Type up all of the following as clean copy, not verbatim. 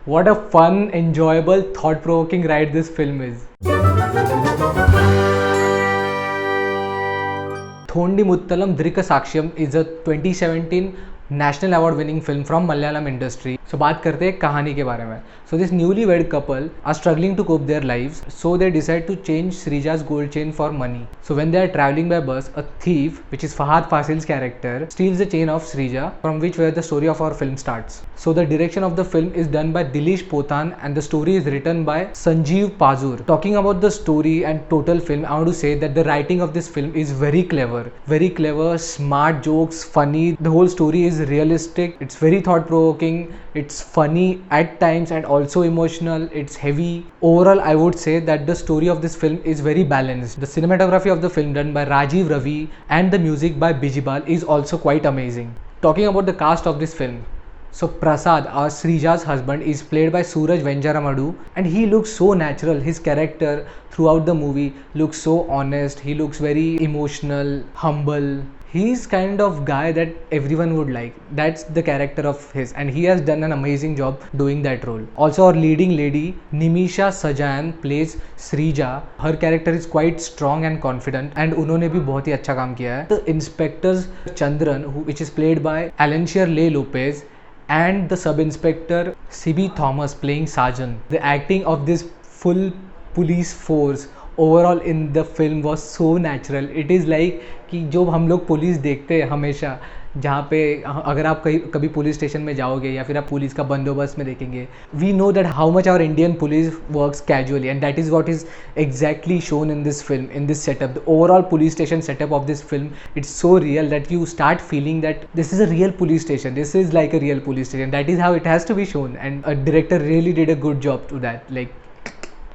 what a fun, enjoyable, thought-provoking ride this film is. Thondi Muttalam Drika Saksham is a 2017 national award winning film from Malayalam industry. So बात करते हैं कहानी के बारे में. So this newly wed couple are struggling to cope their lives, so they decide to change Sreeja's gold chain for money. So when they are traveling by bus, a thief, which is Fahad Fasil's character, steals the chain of Srija, from which where the story of our film starts. So the direction of the film is done by Dilesh Pothan and the story is written by Sanjeev Pazur. Talking about the story and total film, I want to say that the writing of this film is very clever, smart jokes, funny. The whole story is realistic, it's very thought provoking, it's funny at times and also emotional, it's heavy. Overall, I would say that the story of this film is very balanced. The cinematography of the film done by Rajiv Ravi and the music by Bijibal is also quite amazing. Talking about the cast of this film, so Prasad, our Srija's husband, is played by Suraj Venjaramadu and he looks so natural. His character throughout the movie looks so honest, he looks very emotional, humble. He's kind of guy that everyone would like. That's the character of his and he has done an amazing job doing that role. Also our leading lady Nimisha Sajan plays Srija. Her character is quite strong and confident and उन्होंने भी बहुत ही अच्छा काम किया है. The inspectors Chandran, which is played by Alenshir Le Lopez, and the sub-inspector C.B. Thomas playing Sajan. The acting of this full police force overall in the film was so natural. It is like कि जो हम लोग police देखते हैं हमेशा, जहाँ पे अगर आप कभी पुलिस स्टेशन में जाओगे या फिर आप पुलिस का बंदोबस्त में देखेंगे, we know that how much our Indian police works casually and that is what is exactly shown in this film, in this setup. The overall police station setup of this film, it's so real that you start feeling that this is a real police station, this is like a real police station. That is how it has to be shown and a director really did a good job to that. Like,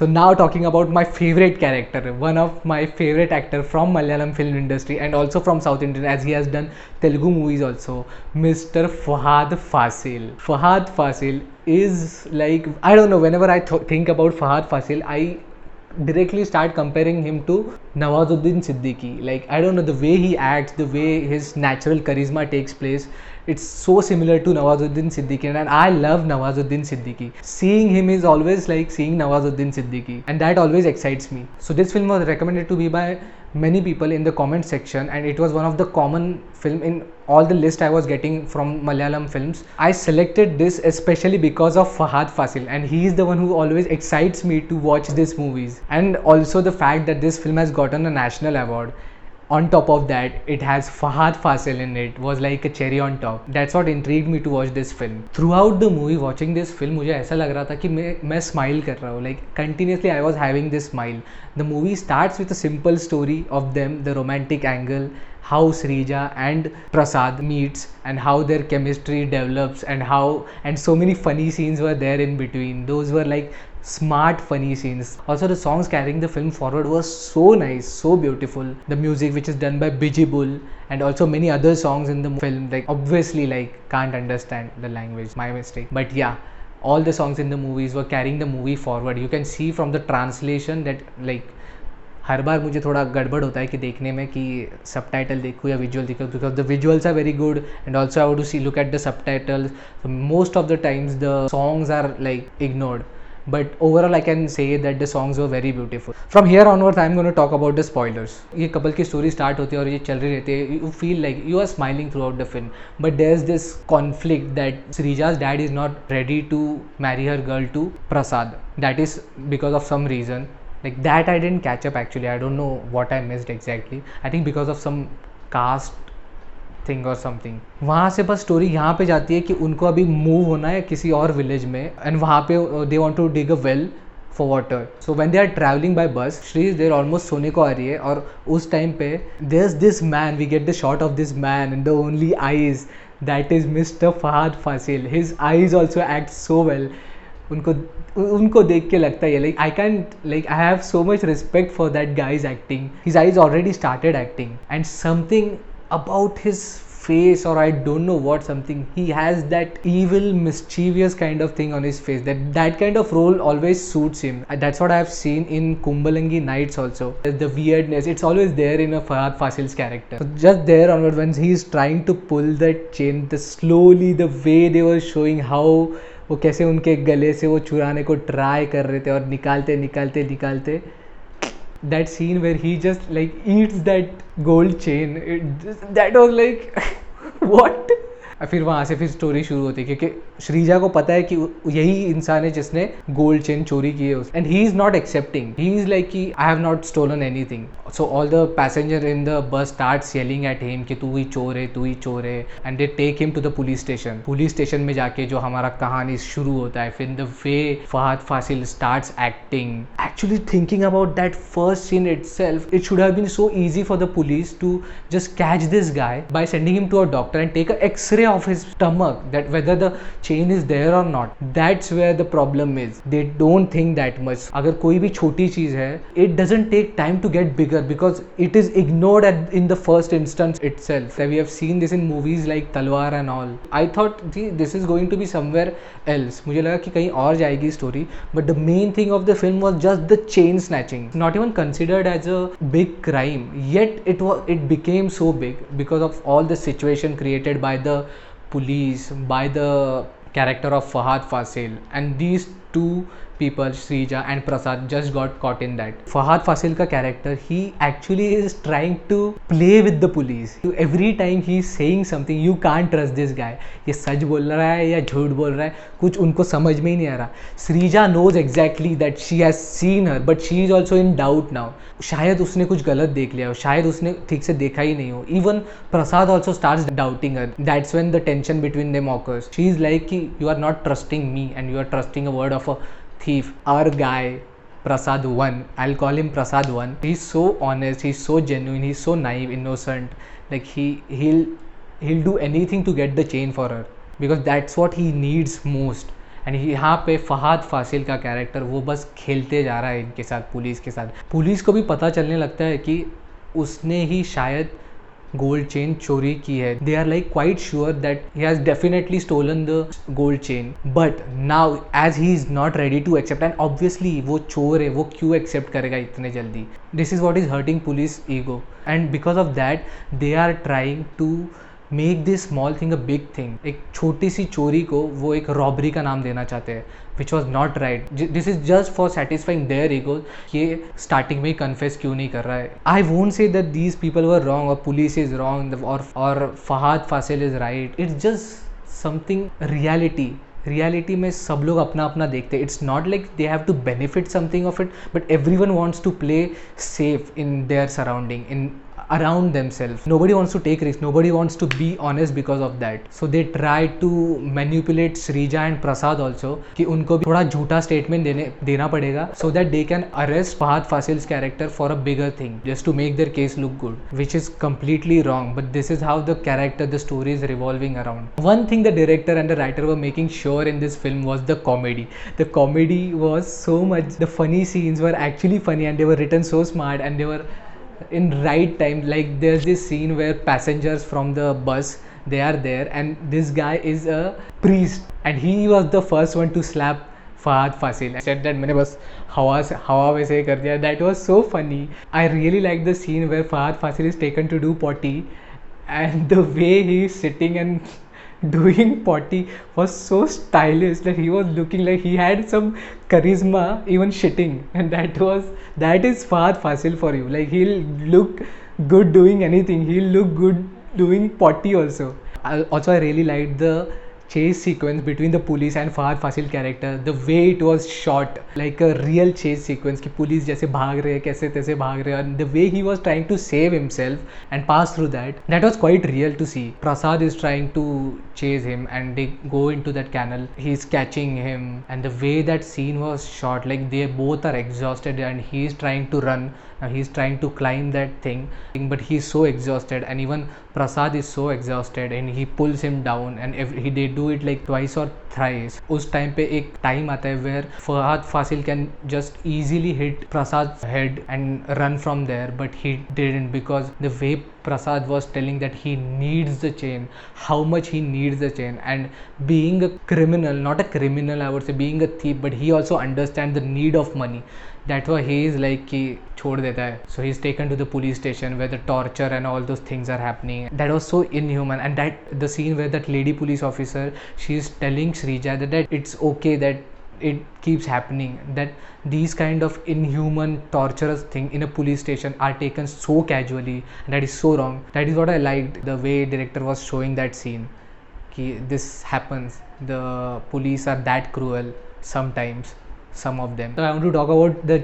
so now talking about my favorite character, one of my favorite actor from Malayalam film industry and also from South Indian, as he has done Telugu movies also, Mr. Fahad Fasil. Fahad Fasil is like, I don't know, whenever I think about Fahad Fasil, I directly start comparing him to Nawazuddin Siddiqui. Like, I don't know, the way he acts, the way his natural charisma takes place, it's so similar to Nawazuddin Siddiqui and I love Nawazuddin Siddiqui. Seeing him is always like seeing Nawazuddin Siddiqui and that always excites me. So this film was recommended to me by many people in the comment section and it was one of the common film in all the list I was getting from Malayalam films. I selected this especially because of Fahad Fasil and he is the one who always excites me to watch these movies, and also the fact that this film has gotten a national award. On top of that, it has Fahad Fasil in it, was like a cherry on top. That's what intrigued me to watch this film. Throughout the movie, watching this film, मुझे ऐसा लग रहा था कि मैं smile कर रहा हूँ. Like continuously, I was having this smile. The movie starts with a simple story of them, the romantic angle, how Srija and Prasad meets and how their chemistry develops and so many funny scenes were there in between. Those were like smart funny scenes. Also the songs carrying the film forward was so nice, so beautiful. The music, which is done by Bijibal, and also many other songs in the film, like obviously like can't understand the language, my mistake, but yeah, all the songs in the movies were carrying the movie forward. You can see from the translation that like हर बार मुझे थोड़ा गड़बड़ होता है कि देखने में कि subtitle देखूँ या विजुअल देखूँ, because the visuals are very good and also I would to see look at the subtitles. Most of the times the songs are like ignored, but overall I can say that the songs were very beautiful. From here onwards I am going to talk about the spoilers. ये couple की story start होती है और ये चल रही रहती है. You feel like you are smiling throughout the film, but there's this conflict that Srija's dad is not ready to marry her girl to Prasad. That is because of some reason. Like that I didn't catch up actually. I don't know what I missed exactly. I think because of some caste thing और something. वहाँ से बस story यहाँ पे जाती है कि उनको अभी मूव होना है किसी और विलेज में एंड वहाँ पे they want to dig a well for water. So when they are travelling by bus, श्री देर ऑलमोस्ट सोने को आ रही है और उस टाइम पे there is this man, we get the shot of this man and the only eyes, that is mister Fahadh Faasil. His eyes also act so well. उनको देख के लगता है like I can like I have so much respect for that guy's acting. His eyes already started acting and something about his face, or I don't know what, something, he has that evil mischievous kind of thing on his face, that kind of role always suits him. That's what I have seen in Kumbalangi Nights also. The weirdness, it's always there in a Fahad Fasil's character. So just there onward when he is trying to pull that chain, the slowly, the way they were showing how वो कैसे उनके गले से वो चुराने को try कर रहे थे और निकालते निकालते निकालते that scene where he just like eats that gold chain, that was like what. फिर वहाँ से फिर स्टोरी शुरू होती है क्योंकि श्रीजा को पता है कि यही इंसान है जिसने गोल्ड चेन चोरी की है उस, and he is not accepting, he is like कि I have not stolen anything. So all the passenger in the bus start yelling at him कि तू ही चोर है, तू ही चोर है, and they take him to the police station. Police station में जाके जो हमारा कहानी शुरू होता है, फिर the way Fahadh Faasil starts acting, actually thinking about that first scene itself, it should have been so easy for the police to just catch this guy by sending him to a doctor and take a x-ray of his stomach, that whether the chain is there or not. That's where the problem is. They don't think that much. अगर कोई भी छोटी चीज़ है, it doesn't take time to get bigger because it is ignored in the first instance itself. We have seen this in movies like Talwar and all. I thought this is going to be somewhere else. मुझे लगा कि कहीं और जाएगी story, but the main thing of the film was just the chain snatching. Not even considered as a big crime, yet it became so big because of all the situation created by the police, by the character of Fahad Fasil, and these two people, Srija and Prasad, just got caught in that. Fahad Fasil ka character, he actually is trying to play with the police. Every time he is saying something, you can't trust this guy. ये सच बोल रहा है या झूठ बोल रहा है, कुछ उनको समझ में ही नहीं आ रहा. Srija knows exactly that she has seen her, but she is also in doubt now. शायद उसने कुछ गलत देख लिया हो, शायद उसने ठीक से देखा ही नहीं हो. Even Prasad also starts doubting her. That's when the tension between them occurs. She is like कि you are not trusting me and you are trusting a word of a thief. Our guy Prasad 1, I'll call him Prasad 1. He's so honest, he's so genuine, he's so naive, innocent. Like he'll do anything to get the chain for her because that's what he needs most. And यहाँ पे फहाद फासिल का character वो बस खेलते जा रहा है इनके साथ, पुलिस के साथ. पुलिस को भी पता चलने लगता है कि उसने ही शायद गोल्ड चेन चोरी की है. They are like quite sure that he has definitely stolen the gold chain, but now as he is not ready to accept, and obviously वो चोर है, वो क्यों एक्सेप्ट करेगा इतने जल्दी. This is what is hurting police ego, and because of that they are trying to make this small thing a big thing. एक छोटी सी चोरी को वो एक रॉबरी का नाम देना चाहते हैं, which was not right. This is just for satisfying their ego. ये स्टार्टिंग में ही कन्फेस क्यों नहीं कर रहा है. I won't say that these people were wrong और पुलिस इज रॉन्ग और Fahadh Faasil is right. It's just something reality में सब लोग अपना अपना देखते हैं. It's not like they have to benefit something of it, but everyone wants to play safe in their surrounding, in around themselves. Nobody wants to take risks, nobody wants to be honest because of that. So they try to manipulate Srija and Prasad also कि उनको भी थोड़ा झूठा statement देना पड़ेगा so that they can arrest Fahad Fasil's character for a bigger thing, just to make their case look good, which is completely wrong. But this is how the character, the story is revolving around. One thing the director and the writer were making sure in this film was the comedy. The comedy was so much, the funny scenes were actually funny and they were written so smart and they were in right time. Like there's this scene where passengers from the bus, they are there and this guy is a priest and he was the first one to slap Fahad Fasil. I said that मैंने बस हवा वैसे ही कर दिया. That was so funny. I really like the scene where Fahad Fasil is taken to do potty and the way he is sitting and doing potty was so stylish that he was looking like he had some charisma even shitting, and that is Fahad Fasil for you. Like he'll look good doing anything, he'll look good doing potty also. I really liked the chase sequence between the police and Fahad Fasil character, the way it was shot like a real chase sequence कि police जैसे भाग रहे हैं कैसे तैसे भाग रहे हैं, and the way he was trying to save himself and pass through that was quite real to see. Prasad is trying to chase him and they go into that canal, he's catching him, and the way that scene was shot, like they both are exhausted and he's trying to run, he's trying to climb that thing, but he's so exhausted, and even Prasad is so exhausted and he pulls him down, and they do it like twice or thrice. उस time पे एक time आता है where Fahad Fasil can just easily hit Prasad's head and run from there, but he didn't because the way Prasad was telling that he needs the chain, how much he needs the chain, and being a criminal, not a criminal I would say, being a thief, but he also understands the need of money. That's why he is like कि छोड़ देता है. So he's taken to the police station where the torture and all those things are happening. That was so inhuman. And that the scene where that lady police officer, she's telling Srija that it's okay that it keeps happening, that these kind of inhuman torturous thing in a police station are taken so casually, and that is so wrong. That is what I liked, the way director was showing that scene कि this happens, the police are that cruel sometimes, some of them. So I want to talk about the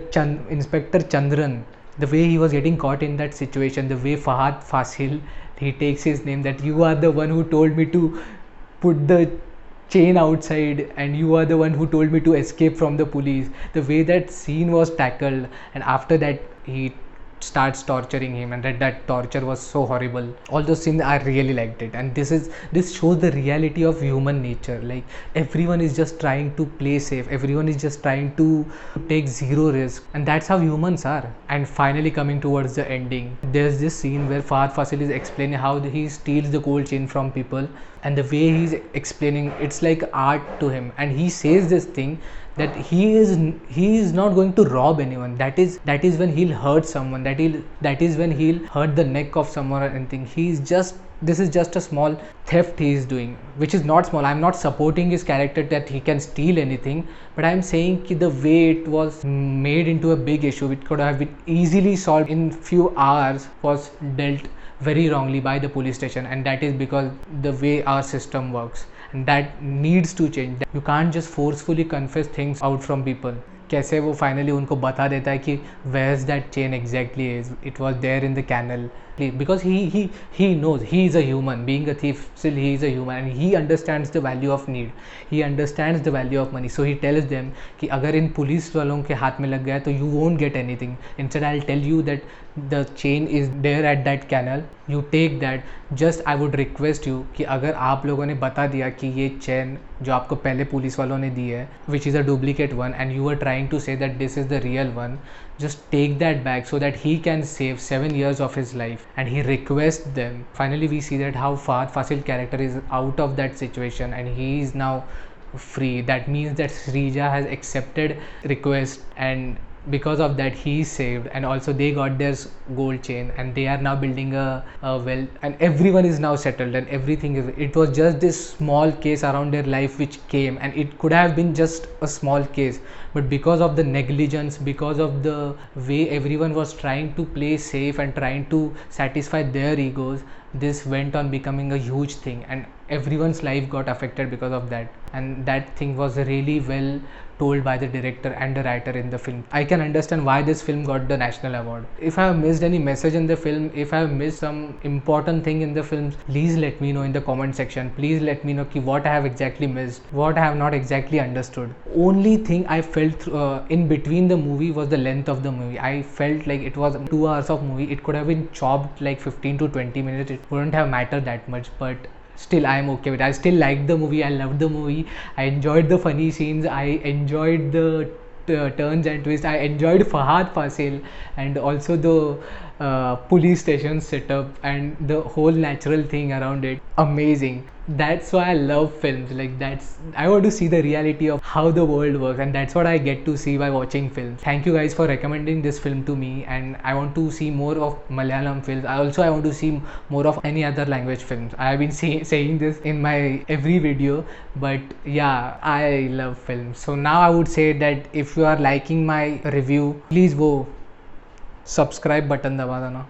Inspector Chandran, the way he was getting caught in that situation, the way Fahad Fasil, he takes his name, that you are the one who told me to put the chain outside and you are the one who told me to escape from the police. The way that scene was tackled, and after that he starts torturing him, and that torture was so horrible. All those scenes, I really liked it. And this shows the reality of human nature. Like everyone is just trying to play safe, everyone is just trying to take zero risk, and that's how humans are. And finally, coming towards the ending, there's this scene where Fahad Fasil is explaining how he steals the gold chain from people, and the way he's explaining, it's like art to him. And he says this thing that he is not going to rob anyone. That is when he'll hurt someone, that is when he'll hurt the neck of someone or anything. This is just a small theft he is doing, which is not small. I'm not supporting his character that he can steal anything, but I'm saying that the way it was made into a big issue, it could have been easily solved in few hours, was dealt very wrongly by the police station. And that is because the way our system works, and that needs to change. You can't just forcefully confess things out from people. कैसे वो finally उनको बता देता है कि where's that chain exactly is, it was there in the canal, because he knows he is a human. Being a thief, still he is a human, and he understands the value of need, he understands the value of money. So he tells them कि अगर इन police वालों के हाथ में लग गया तो you won't get anything. Instead I'll tell you that the chain is there at that canal, you take that. Just I would request you कि अगर आप लोगों ने बता दिया कि ये चैन जो आपको पहले पुलिस वालों ने दी है, which is a duplicate one, and you were trying to say that this is the real one, just take that back so that he can save 7 years of his life. And he requests them. Finally we see that how Fahad Fasil character is out of that situation, and he is now free. That means that Srija has accepted request, and because of that he is saved, and also they got their gold chain, and they are now building a wealth, and everyone is now settled, and everything is, it was just this small case around their life which came, and it could have been just a small case, but because of the negligence, because of the way everyone was trying to play safe and trying to satisfy their egos, this went on becoming a huge thing, and everyone's life got affected because of that. And that thing was really well told by the director and the writer in the film. I can understand why this film got the national award. If I have missed any message in the film, if I have missed some important thing in the film, please let me know in the comment section. Please let me know what I have exactly missed, what I have not exactly understood. Only thing I felt in between the movie was the length of the movie. I felt like it was 2 hours of movie. It could have been chopped like 15 to 20 minutes. It wouldn't have mattered that much, but still I am okay with it. I still liked the movie. I loved the movie. I enjoyed the funny scenes. I enjoyed the turns and twists. I enjoyed Fahad Fasil, and also the police station setup and the whole natural thing around it. Amazing. That's why I love films. Like I want to see the reality of how the world works, and that's what I get to see by watching films. Thank you guys for recommending this film to me, and I want to see more of Malayalam films. I want to see more of any other language films. I have been saying this in my every video, but yeah, I love films. So now I would say that if you are liking my review, please go subscribe button दबा देना.